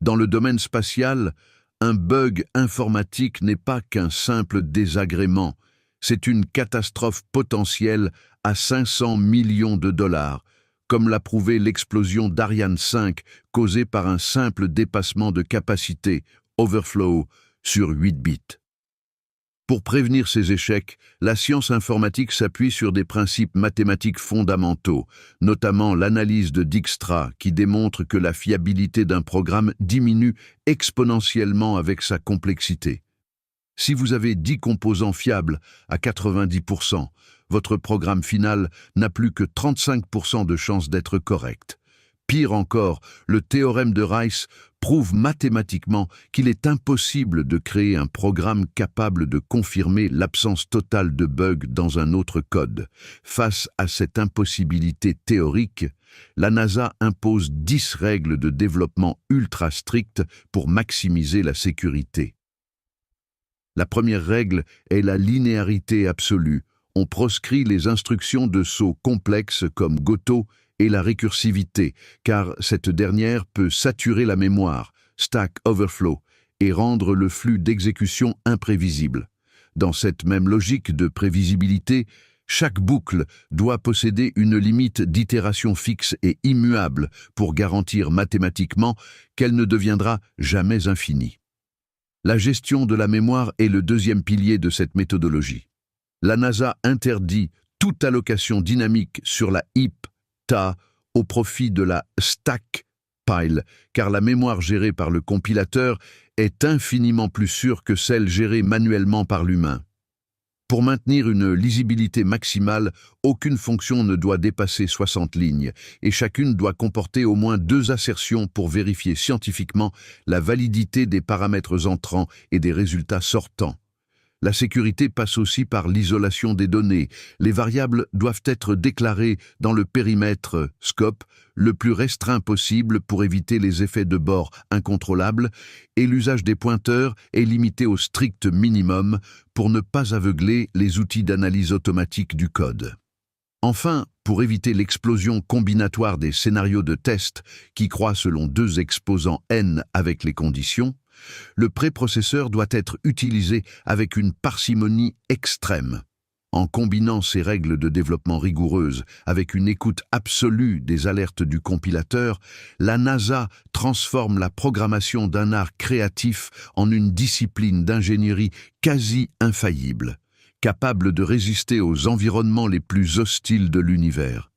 Dans le domaine spatial, un bug informatique n'est pas qu'un simple désagrément, c'est une catastrophe potentielle à 500 millions de dollars, comme l'a prouvé l'explosion d'Ariane 5 causée par un simple dépassement de capacité, overflow, sur 8 bits. Pour prévenir ces échecs, la science informatique s'appuie sur des principes mathématiques fondamentaux, notamment l'analyse de Dijkstra qui démontre que la fiabilité d'un programme diminue exponentiellement avec sa complexité. Si vous avez 10 composants fiables à 90%, votre programme final n'a plus que 35% de chances d'être correct. Pire encore, le théorème de Rice prouve mathématiquement qu'il est impossible de créer un programme capable de confirmer l'absence totale de bugs dans un autre code. Face à cette impossibilité théorique, la NASA impose 10 règles de développement ultra strictes pour maximiser la sécurité. La première règle est la linéarité absolue. On proscrit les instructions de sauts complexes comme Goto et la récursivité, car cette dernière peut saturer la mémoire, stack overflow, et rendre le flux d'exécution imprévisible. Dans cette même logique de prévisibilité, chaque boucle doit posséder une limite d'itération fixe et immuable pour garantir mathématiquement qu'elle ne deviendra jamais infinie. La gestion de la mémoire est le deuxième pilier de cette méthodologie. La NASA interdit toute allocation dynamique sur la heap TA au profit de la stack pile, car la mémoire gérée par le compilateur est infiniment plus sûre que celle gérée manuellement par l'humain. Pour maintenir une lisibilité maximale, aucune fonction ne doit dépasser 60 lignes, et chacune doit comporter au moins 2 assertions pour vérifier scientifiquement la validité des paramètres entrants et des résultats sortants. La sécurité passe aussi par l'isolation des données. Les variables doivent être déclarées dans le périmètre scope le plus restreint possible pour éviter les effets de bord incontrôlables, et l'usage des pointeurs est limité au strict minimum pour ne pas aveugler les outils d'analyse automatique du code. Enfin, pour éviter l'explosion combinatoire des scénarios de test qui croient selon 2 exposants n avec les conditions, le préprocesseur doit être utilisé avec une parcimonie extrême. En combinant ces règles de développement rigoureuses avec une écoute absolue des alertes du compilateur, la NASA transforme la programmation d'un art créatif en une discipline d'ingénierie quasi infaillible, capable de résister aux environnements les plus hostiles de l'univers.